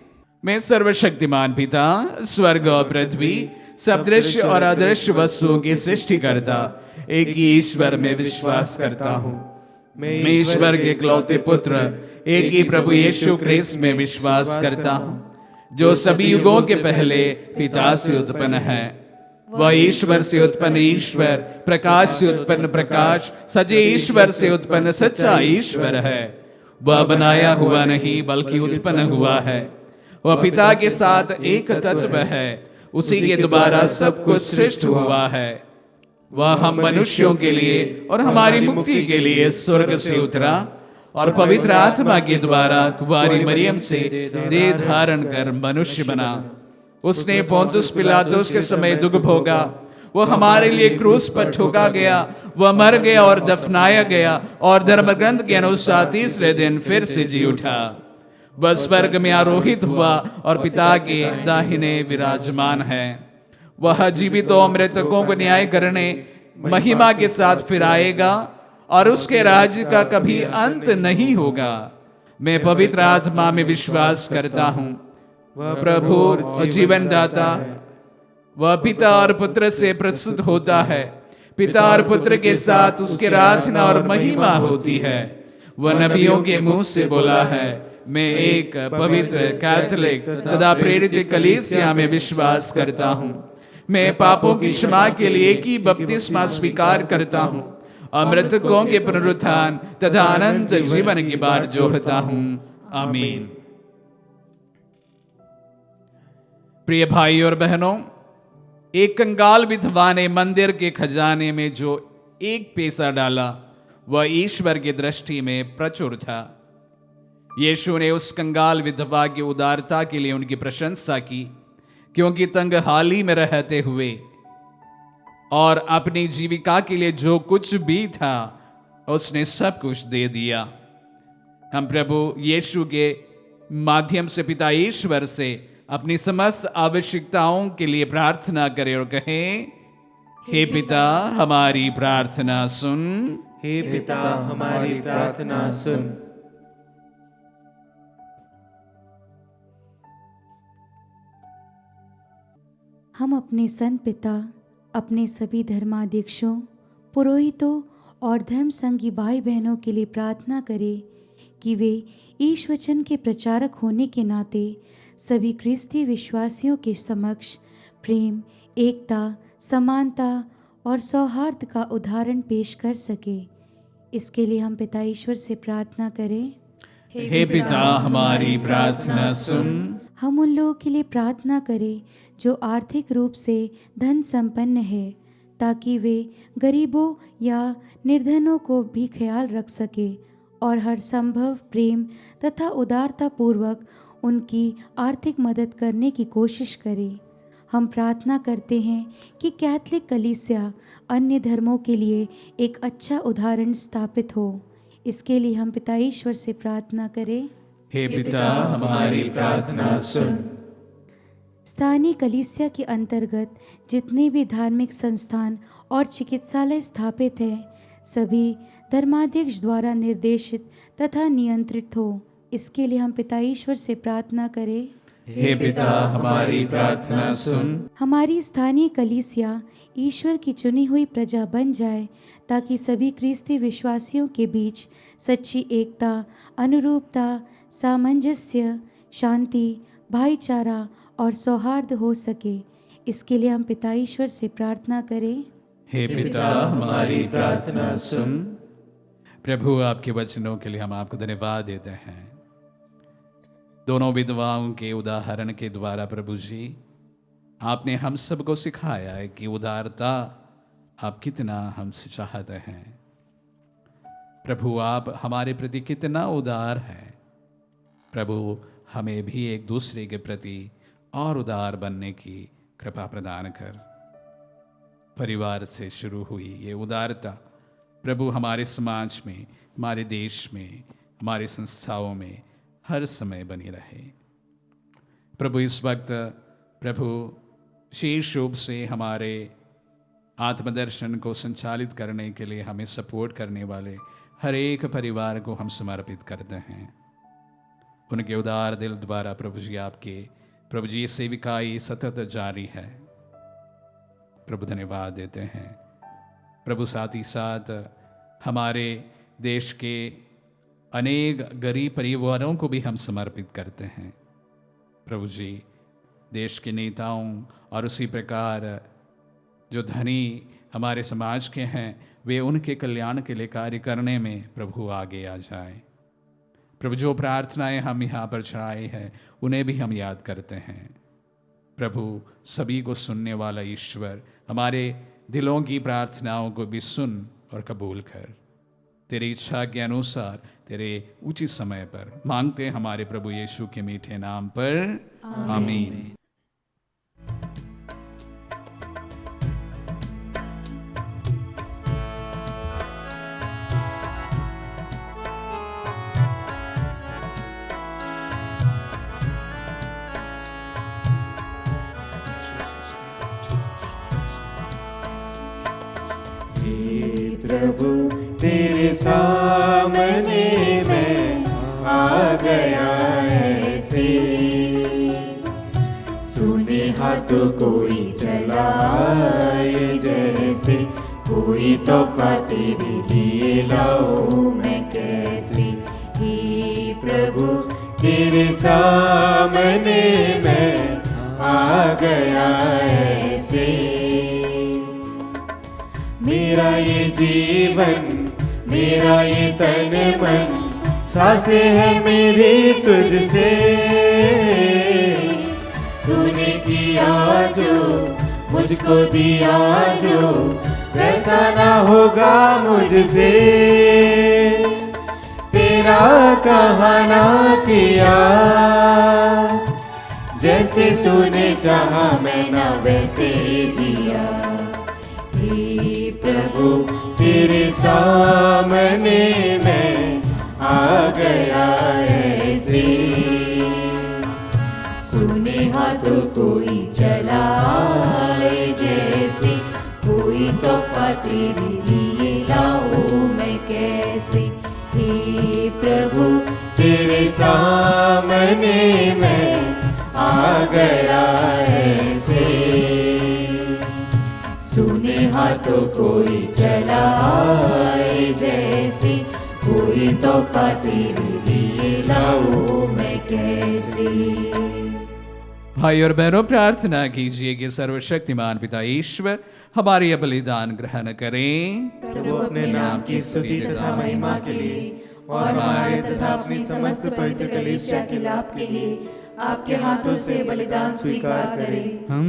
मैं सर्वशक्तिमान पिता, स्वर्ग और पृथ्वी, सब दृश्य और अदृश्य वस्तुओं की सृष्टिकर्ता, एक ही ईश्वर में विश्वास करता हूँ। मैं ईश्वर के इकलौते पुत्र एक ही प्रभु यीशु क्रिस्त में विश्वास करता हूँ, जो सभी युगों के पहले पिता से उत्पन्न है। वह ईश्वर से उत्पन्न ईश्वर, प्रकाश से उत्पन्न प्रकाश, सच्चे ईश्वर से उत्पन्न सच्चा ईश्वर है। वह बनाया हुआ नहीं बल्कि उत्पन्न हुआ है। वह पिता के साथ एक तत्व है, उसी के द्वारा सब कुछ सृष्ट हुआ है। वह हम मनुष्यों के लिए और हमारी मुक्ति के लिए स्वर्ग से उतरा और पवित्र आत्मा के द्वारा कुंवारी मरियम से देह धारण कर मनुष्य बना। उसने पोंतुस पिलातुस के समय दुख भोगा, वह हमारे लिए क्रूस पर ठोका गया, वह मर गया और दफनाया गया और धर्म ग्रंथ के अनुसार तीसरे दिन फिर से जी उठा। वह स्वर्ग में आरोहित हुआ और पिता के दाहिने विराजमान है। वह जीवितों और मृतकों को न्याय करने महिमा के साथ फिर आएगा और उसके राज्य का कभी अंत नहीं होगा। मैं पवित्र आत्मा में विश्वास करता हूँ। वह प्रभु और जीवन दाता, वह पिता और पुत्र से प्रस्तुत होता है। पिता और पुत्र के साथ उसके आराधना और महिमा होती है। वह नबियों के मुंह से बोला है। मैं एक पवित्र कैथोलिक तथा प्रेरित कलीसिया में विश्वास करता हूँ। मैं पापों की क्षमा के लिए एक ही बपतिस्मा स्वीकार करता हूँ और मृतकों के पुनरुत्थान तथा अनंत जीवन की बाट जोहता हूँ। आमीन। प्रिय भाई और बहनों, एक कंगाल विधवा ने मंदिर के खजाने में जो एक पैसा डाला वह ईश्वर की दृष्टि में प्रचुर था। यीशु ने उस कंगाल विधवा की उदारता के लिए उनकी प्रशंसा की, क्योंकि तंगहाली में रहते हुए और अपनी जीविका के लिए जो कुछ भी था उसने सब कुछ दे दिया। हम प्रभु यीशु के माध्यम से पिता ईश्वर से अपनी समस्त आवश्यकताओं के लिए प्रार्थना करें और कहें, हे पिता हमारी प्रार्थना सुन। हे पिता हमारी प्रार्थना सुन। हम अपने संत पिता, अपने सभी धर्माध्यक्षों, पुरोहितों और धर्म संगी भाई बहनों के लिए प्रार्थना करें कि वे ईश वचन के प्रचारक होने के नाते सभी ख्रिस्ती विश्वासियों के समक्ष प्रेम, एकता, समानता और सौहार्द का उदाहरण पेश कर सके। इसके लिए हम पिता ईश्वर से प्रार्थना करें। हे पिता हमारी प्रार्थना सुन। हम उन लोगों के लिए प्रार्थना करें जो आर्थिक रूप से धन संपन्न है, ताकि वे गरीबों या निर्धनों को भी ख्याल रख सके और हर संभव प्रेम तथा उदारता पूर्वक उनकी आर्थिक मदद करने की कोशिश करें। हम प्रार्थना करते हैं कि कैथोलिक कलीसिया अन्य धर्मों के लिए एक अच्छा उदाहरण स्थापित हो। इसके लिए हम पिता ईश्वर से प्रार्थना करें। हे पिता हमारी प्रार्थना सुन। स्थानीय कलीसिया के अंतर्गत जितने भी धार्मिक संस्थान और चिकित्सालय स्थापित हैं, सभी धर्माध्यक्ष द्वारा निर्देशित तथा नियंत्रित हो। इसके लिए हम पिता ईश्वर से प्रार्थना करें। हे पिता हमारी प्रार्थना सुन। हमारी स्थानीय कलीसिया ईश्वर की चुनी हुई प्रजा बन जाए, ताकि सभी ख्रिस्ती विश्वासियों के बीच सच्ची एकता, अनुरूपता, सामंजस्य, शांति, भाईचारा और सौहार्द हो सके। इसके लिए हम पिता ईश्वर से प्रार्थना करें। हे पिता हमारी प्रार्थना सुन। प्रभु आपके वचनों के लिए हम आपको धन्यवाद देते हैं। दोनों विधवाओं के उदाहरण के द्वारा प्रभु जी आपने हम सबको सिखाया है कि उदारता आप कितना हमसे चाहते हैं। प्रभु आप हमारे प्रति कितना उदार हैं। प्रभु हमें भी एक दूसरे के प्रति और उदार बनने की कृपा प्रदान कर। परिवार से शुरू हुई ये उदारता प्रभु हमारे समाज में, हमारे देश में, हमारी संस्थाओं में हर समय बनी रहे। प्रभु इस वक्त प्रभु शीर्ष रूप से हमारे आत्मदर्शन को संचालित करने के लिए हमें सपोर्ट करने वाले हर एक परिवार को हम समर्पित करते हैं। उनके उदार दिल द्वारा प्रभु जी सेविकाई सतत जारी है। प्रभु धन्यवाद देते हैं। प्रभु साथ ही साथ हमारे देश के अनेक गरीब परिवारों को भी हम समर्पित करते हैं। प्रभु जी, देश के नेताओं और उसी प्रकार जो धनी हमारे समाज के हैं, वे उनके कल्याण के लिए कार्य करने में प्रभु आगे आ जाए। प्रभु, जो प्रार्थनाएं हम यहाँ पर चढ़ाए हैं उन्हें भी हम याद करते हैं। प्रभु, सभी को सुनने वाला ईश्वर, हमारे दिलों की प्रार्थनाओं को भी सुन और कबूल कर। तेरी इच्छा के अनुसार तेरे उचित समय पर मांगते हैं हमारे प्रभु यीशु के मीठे नाम पर, आमीन। प्रभु तेरे सामने मैं आ गया ऐसे, सुने हाथों कोई चलाए जैसे, कोई तोहफा तेरे लिए लाऊं मैं कैसे। हे प्रभु तेरे सामने मैं आ गया ऐसे, मेरा ये जीवन, मेरा ये तन मन, सांसें है मेरी तुझसे। तूने किया जो, मुझको दिया जो, वैसा ना होगा मुझसे। तेरा कहा ना किया, जैसे तूने चाहा मैं ना वैसे जिया। प्रभु तेरे सामने मैं आ गया ऐसे, सुने हाथों कोई चलाए जैसे, कोई तोहफा तेरे लिए लाऊं मैं कैसे। हे प्रभु तेरे सामने मैं आ गया ऐसे, सुने हाथों कोई चलाए जैसे, कोई तोहफा तेरे लिए लाऊं मैं कैसे। भाई और बहनों, प्रार्थना कीजिए कि सर्वशक्तिमान पिता ईश्वर हमारे यह बलिदान ग्रहण करें। प्रभु अपने नाम की स्तुति तथा महिमा के लिए और हमारे तथा अपनी समस्त पवित्र कलीसिया के लाभ के लिए आपके हाथों से बलिदान स्वीकार करें। हम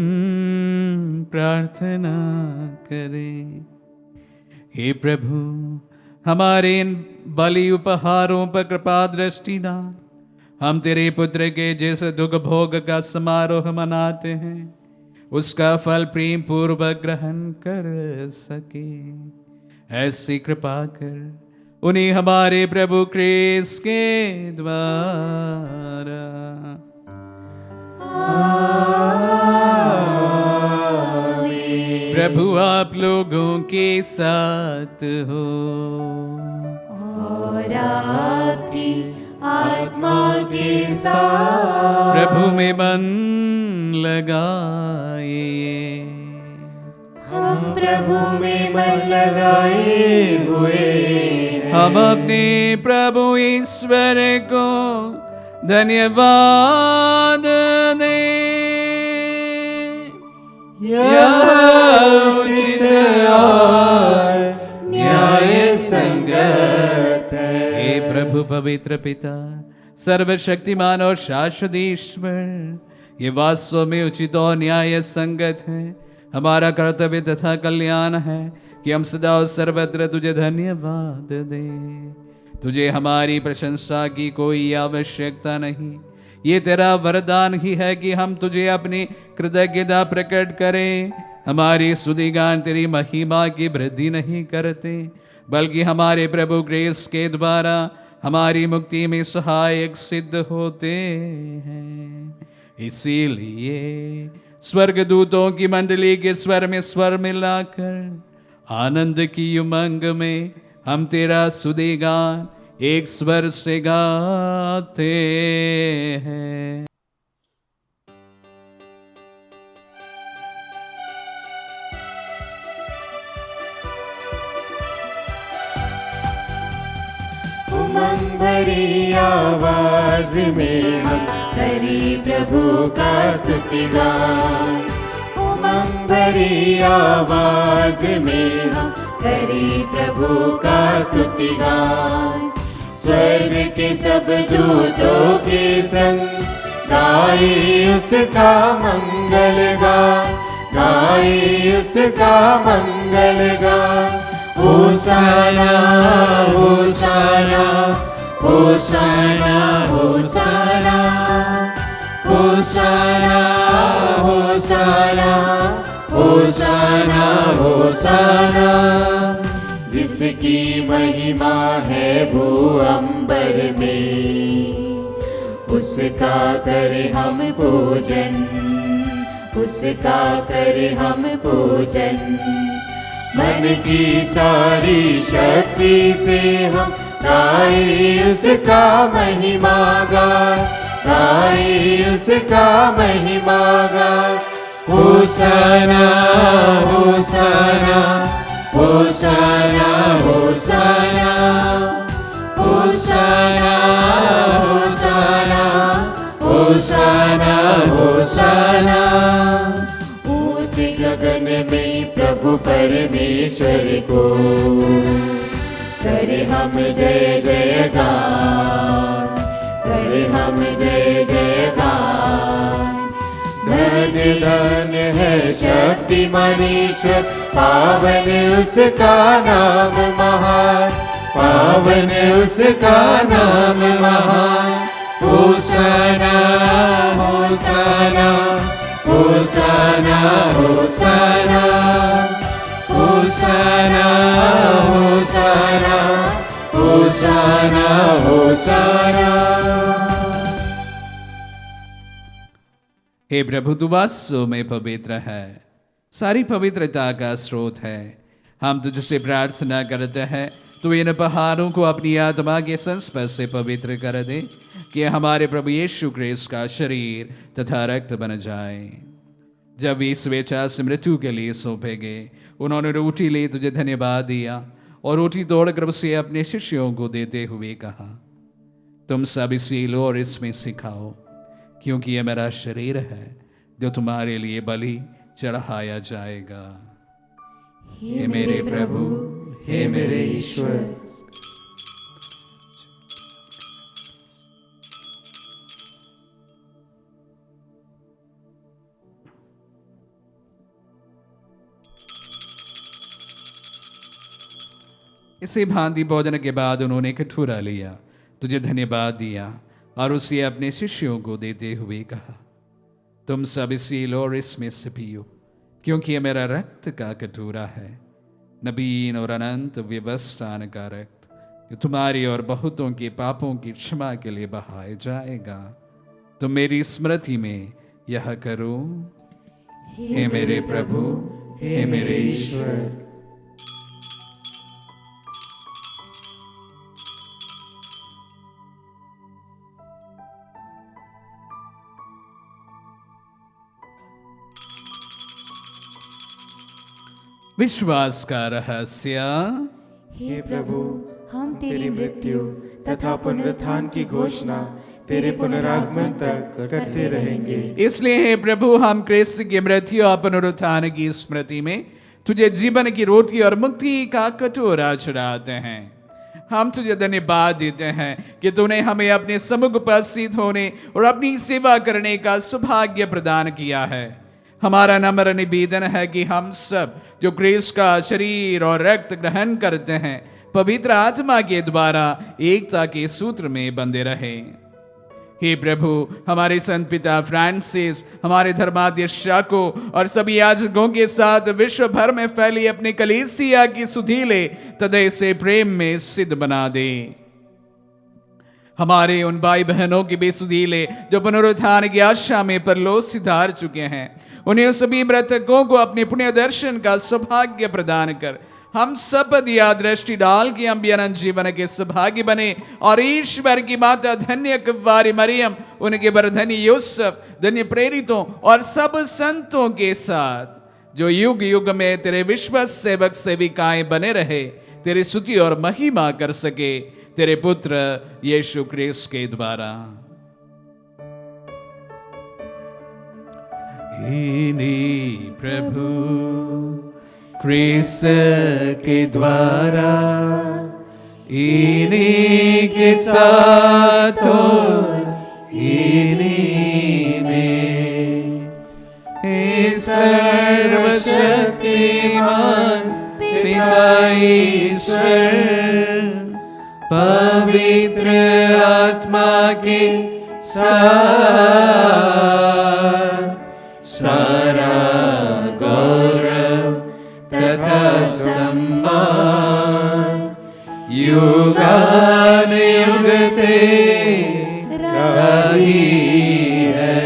प्रार्थना करें। हे प्रभु, हमारे इन बलि उपहारों पर कृपा दृष्टि डाल। हम तेरे पुत्र के जिस दुख भोग का समारोह मनाते हैं, उसका फल प्रेम पूर्वक ग्रहण कर सके। ऐसी कृपा कर उन्हीं हमारे प्रभु क्रिस्त के द्वारा। प्रभु आप लोगों के साथ हो और आपकी आत्मा के साथ। प्रभु में मन लगाए। हम प्रभु में मन लगाए हुए हैं। हम अपने प्रभु ईश्वर को धन्यवाद दें। यह उचित और न्याय संगत है। हे प्रभु पवित्र पिता, सर्वशक्तिमान और शाश्वत ईश्वर, ये वास्तव में उचित और न्याय संगत है। हमारा कर्तव्य तथा कल्याण है कि हम सदा और सर्वत्र तुझे धन्यवाद दें। तुझे हमारी प्रशंसा की कोई आवश्यकता नहीं। ये तेरा वरदान ही है कि हम तुझे अपनी कृतज्ञता प्रकट करें। हमारी स्तुतिगान तेरी महिमा की वृद्धि नहीं करते, बल्कि हमारे प्रभु क्रिस्त के द्वारा हमारी मुक्ति में सहायक सिद्ध होते हैं। इसीलिए स्वर्गदूतों की मंडली के स्वर में स्वर मिलाकर आनंद की उमंग में हम तेरा स्तुतिगान एक स्वर से गाते हैं। उमंग भरी आवाज में हम करी प्रभु का स्तुति गान। उमंग भरी आवाज में हम करी प्रभु का स्तुति गान। स्वर्ग के सब दूतों के संग गाए उसका मंगल गान, गाए उसका मंगल गान। होशाना होशाना होशाना होशाना होशाना होशाना होशाना होशाना। जिसकी महिमा है भू अंबर में, उसका करे हम पूजन, उसका करे हम पूजन। मन की सारी शक्ति से हम गाए उसका महिमा गान, गाए उसका महिमा गान। होशाना होशाना होशाना होशाना होशाना होशाना होशाना होशाना। ऊंच गगन में प्रभु परमेश्वर को करे हम जय जय गान, करे हम जय जय गान। धन्य धन्य है शक्तिमान ईश्वर, पावन उसका नाम महान, पावन उसका नाम महान। होशाना होशाना होशाना होशाना होशाना होशाना होशाना होशाना। हे प्रभु तू वास्तव में पवित्र है, सारी पवित्रता का स्रोत है। हम तुझसे प्रार्थना करते हैं तू इन पहाड़ों को अपनी आत्मा के संस्पर्श से पवित्र कर दे, कि हमारे प्रभु यीशु क्रिस्त का शरीर तथा रक्त बन जाए। जब वे स्वेच्छा से मृत्यु के लिए सौंपे गए, उन्होंने रोटी ली, तुझे धन्यवाद दिया और रोटी तोड़कर उसे अपने शिष्यों को देते हुए कहा, तुम सब इसे लो और इसमें सिखाओ, क्योंकि यह मेरा शरीर है जो तुम्हारे लिए बलि चढ़ाया जाएगा। हे मेरे प्रभु, हे मेरे ईश्वर। इसी भांति भोजन के बाद उन्होंने कटोरा लिया, तुझे धन्यवाद दिया और उसे अपने शिष्यों को देते हुए कहा, तुम सब इसे लो और इसमें से पियो, क्योंकि यह मेरा रक्त का कटोरा है, नवीन और अनंत व्यवस्थान का रक्त, जो तुम्हारी और बहुतों के पापों की क्षमा के लिए बहाया जाएगा। तुम मेरी स्मृति में यह करो। हे मेरे प्रभु, हे मेरे ईश्वर। विश्वास का रहस्य। हे प्रभु, हम तेरी मृत्यु तथा पुनरुत्थान की घोषणा तेरे पुनरागमन तक करते रहेंगे। इसलिए हे प्रभु, हम क्रिस्त की मृत्यु और पुनरुत्थान की स्मृति में तुझे जीवन की रोटी और मुक्ति का कटोरा चढ़ाते हैं। हम तुझे धन्यवाद देते हैं कि तूने हमें अपने सम्मुख उपस्थित होने और अपनी सेवा करने का सौभाग्य प्रदान किया है। हमारा नम्र निवेदन है कि हम सब जो क्रिस्त का शरीर और रक्त ग्रहण करते हैं, पवित्र आत्मा के द्वारा एकता के सूत्र में बंधे रहें। हे प्रभु, हमारे संत पिता फ्रांसिस, हमारे धर्माध्यक्ष शाको और सभी याजकों के साथ विश्व भर में फैली अपनी कलीसिया की सुधीले तदय से प्रेम में सिद्ध बना दे। हमारे उन भाई बहनों की बेसुधीले जो पुनरुत्थान की आशा में परलोक सिधार चुके हैं, उन्हें सभी मृतकों को अपने पुण्य दर्शन का सौभाग्य प्रदान कर हम सब पर दिया दृष्टि डाल के हम भी अनंत जीवन के सौभाग्य बने और ईश्वर की माता धन्य कुंवारी मरियम, उनके बरधनी यूसुफ, धन्य प्रेरितों और सब संतों के साथ जो युग युग में तेरे विश्वास सेवक सेविकाएं बने रहे, तेरी स्तुति और महिमा कर सके तेरे पुत्र यीशु क्रिस्त के द्वारा। इन्हीं प्रभु क्रिस्त के द्वारा, इन्हीं के साथ और इन्हीं में, हे सर्वशक्तिमान पिता ईश्वर, पवित्र आत्मा के साथ सारा गौरव तथा सम्मान युगानुयुग रही है।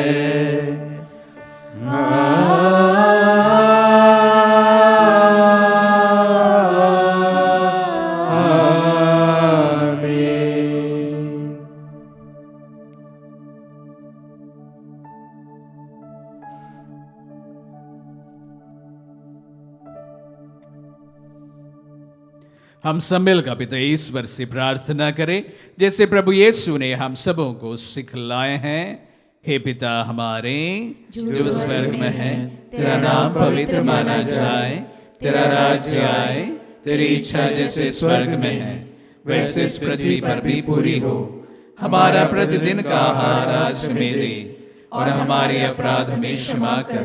हम सब मिलकर पिता ईश्वर से प्रार्थना करें जैसे प्रभु यीशु ने हम सबों को सिखलाए हैं। हे पिता हमारे जो स्वर्ग में है, तेरा नाम पवित्र माना जाए, तेरा राज्य आए, तेरी इच्छा जैसे स्वर्ग में है वैसे इस पृथ्वी पर भी पूरी हो। हमारा प्रतिदिन का आहार आज हमें दे, और हमारे अपराध हमें क्षमा कर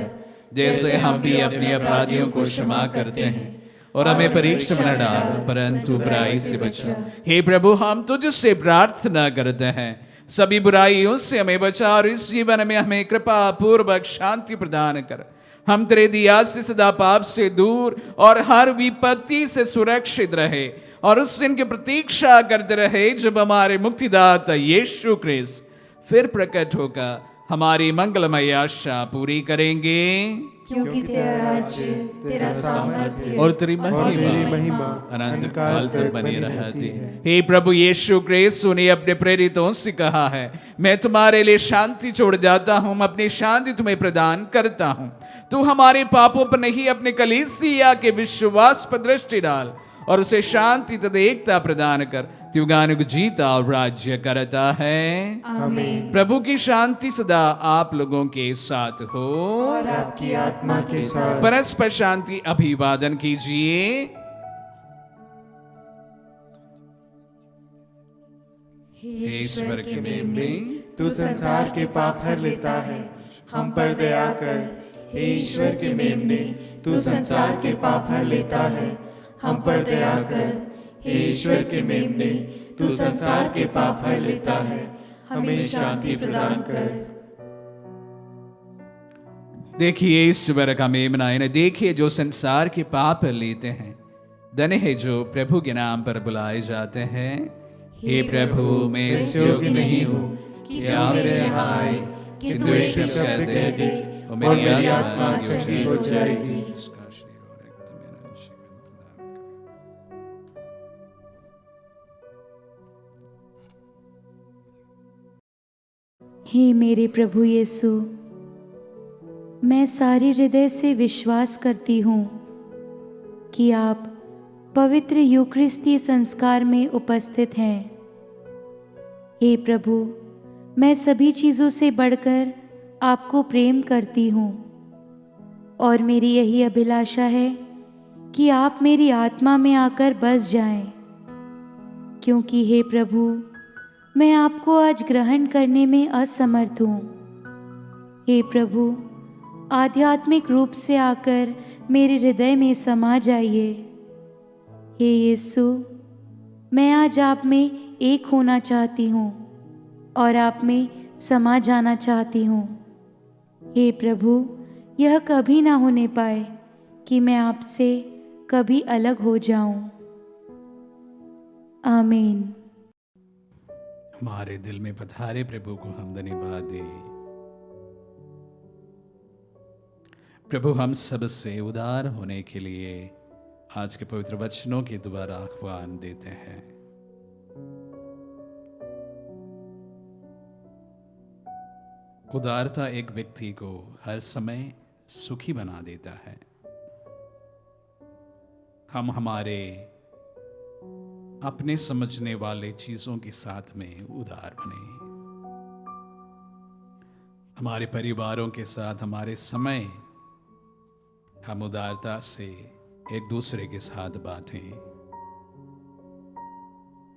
जैसे हम भी अपने अपराधियों को क्षमा करते हैं, और हमें परीक्षा में न डाल परंतु बुराई से बचा। हे प्रभु हम तुझसे प्रार्थना करते हैं, सभी बुराइयों से हमें बचा और इस जीवन में हमें कृपा पूर्वक शांति प्रदान कर। हम तेरे दिया से सदा पाप से दूर और हर विपत्ति से सुरक्षित रहे, और उस दिन की प्रतीक्षा करते रहे जब हमारे मुक्तिदाता यीशु क्रिस्त फिर प्रकट होकर हमारी मंगलमय आशा पूरी करेंगे। क्योंकि तेरा राज्य, तेरा सामर्थ्य और तेरी महिमा अनंत काल तक बनी रहती है। हे प्रभु यीशु क्रिस्त ने अपने प्रेरितों से कहा है, मैं तुम्हारे लिए शांति छोड़ जाता हूँ, अपनी शांति तुम्हें प्रदान करता हूँ। तू हमारे पापों पर नहीं अपने कलीसिया के विश्वास पर दृष्टि डाल और उसे शांति तथा एकता प्रदान कर। युगानुग जीता और राज्य करता है। आमीन। प्रभु की शांति सदा आप लोगों के साथ हो और आपकी आत्मा के साथ। परस्पर शांति अभिवादन कीजिए। हे ईश्वर के मेमने, तू संसार के पाप हर लेता है, हम पर दया कर। हे ईश्वर के मेमने, तू संसार के पाप हर लेता है, हम पर दया कर। हे ईश्वर के मेमने, तू संसार के पाप हर लेता है, हमें शांति प्रदान कर। देखिए ईश्वर का मेमना, इन्हें देखिए जो संसार के पाप लेते हैं। धन्य है जो प्रभु के नाम पर बुलाए जाते हैं। हे प्रभु मैं इस योग्य नहीं हूँ कि आप मेरे यहाँ आए, किंतु एक शब्द कह दे और मेरी आत्मा चंगी हो जाएगी। हे मेरे प्रभु यीशु, मैं सारे हृदय से विश्वास करती हूँ कि आप पवित्र यूकरिस्तीय संस्कार में उपस्थित हैं। हे प्रभु, मैं सभी चीज़ों से बढ़कर आपको प्रेम करती हूँ और मेरी यही अभिलाषा है कि आप मेरी आत्मा में आकर बस जाएं, क्योंकि हे प्रभु मैं आपको आज ग्रहण करने में असमर्थ हूँ। हे प्रभु आध्यात्मिक रूप से आकर मेरे हृदय में समा जाइए। हे यीशु, मैं आज आप में एक होना चाहती हूँ और आप में समा जाना चाहती हूँ। हे प्रभु, यह कभी ना होने पाए कि मैं आपसे कभी अलग हो जाऊं। आमीन। हमारे दिल में पधारे प्रभु को हम धन्यवाद दें। प्रभु हम सब से उदार होने के लिए आज के पवित्र वचनों के द्वारा आह्वान देते हैं। उदारता एक व्यक्ति को हर समय सुखी बना देता है। हम हमारे अपने समझने वाले चीजों के साथ में उदार बने। हमारे परिवारों के साथ हमारे समय हम उदारता से एक दूसरे के साथ बांटें।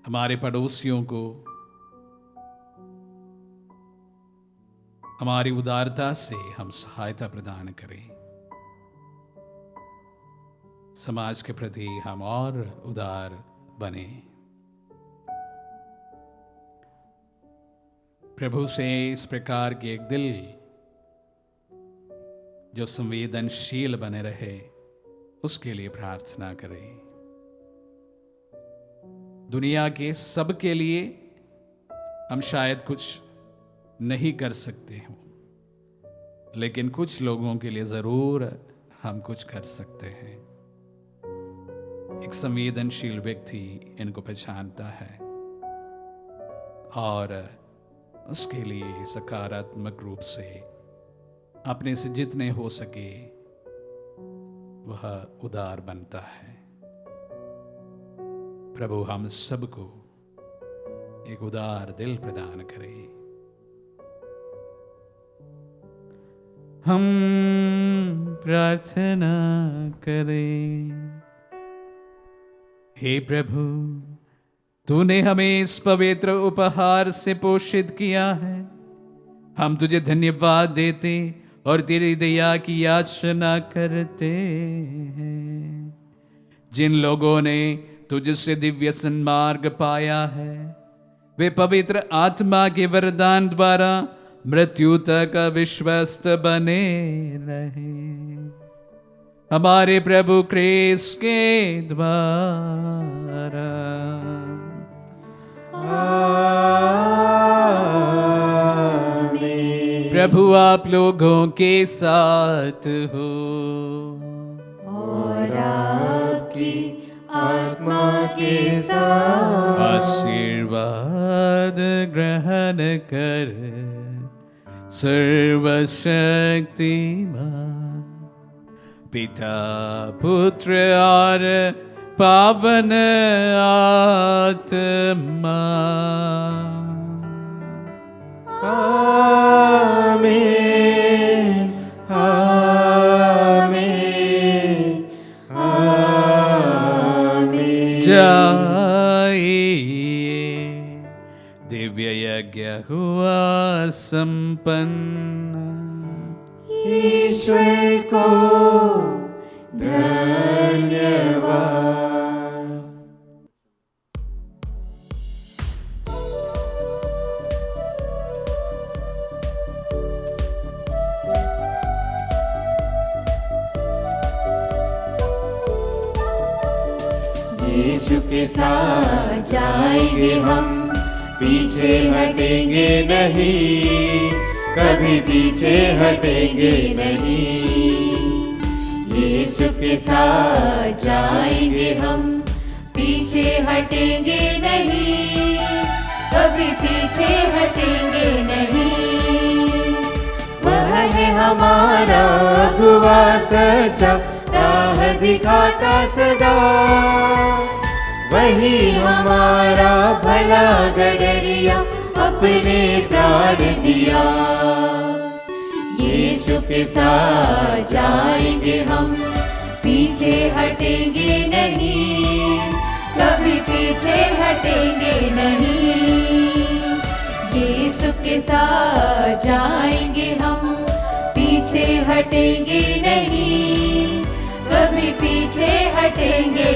हमारे पड़ोसियों को हमारी उदारता से हम सहायता प्रदान करें। समाज के प्रति हम और उदार बने। प्रभु से इस प्रकार के एक दिल जो संवेदनशील बने रहे, उसके लिए प्रार्थना करें। दुनिया के सब के लिए हम शायद कुछ नहीं कर सकते हो, लेकिन कुछ लोगों के लिए जरूर हम कुछ कर सकते हैं। एक संवेदनशील व्यक्ति इनको पहचानता है और उसके लिए सकारात्मक रूप से अपने से जितने हो सके वह उदार बनता है। प्रभु हम सबको एक उदार दिल प्रदान करे। हम प्रार्थना करें। हे प्रभु, तूने हमें इस पवित्र उपहार से पोषित किया है। हम तुझे धन्यवाद देते और तेरी दया की याचना करते हैं। जिन लोगों ने तुझसे दिव्य सन्मार्ग पाया है, वे पवित्र आत्मा के वरदान द्वारा मृत्यु तक विश्वस्त बने रहे। हमारे प्रभु क्रिस्त के द्वारा। प्रभु आप लोगों के साथ हो और आपकी आत्मा के साथ। आशीर्वाद ग्रहण कर सर्वशक्तिमान पिता, पुत्र और पावन आत्मा। आमीन, आमीन, आमीन। जाइए, दिव्य यज्ञ हुआ संपन्न। ईश्वर को धन्यवाद। यीशु के साथ जाएंगे हम, पीछे हटेंगे नहीं, कभी पीछे हटेंगे नहीं। यीशु के साथ जाएंगे हम, पीछे हटेंगे नहीं, कभी पीछे हटेंगे नहीं। वह है हमारा अगुआ सच्चा, राह दिखाता सदा। वही हमारा भला गडरिया, अपने प्राण दिया। यीशु के साथ जाएंगे हम, पीछे हटेंगे नहीं, कभी पीछे हटेंगे नहीं। यीशु के साथ जाएंगे हम, पीछे हटेंगे नहीं, कभी पीछे हटेंगे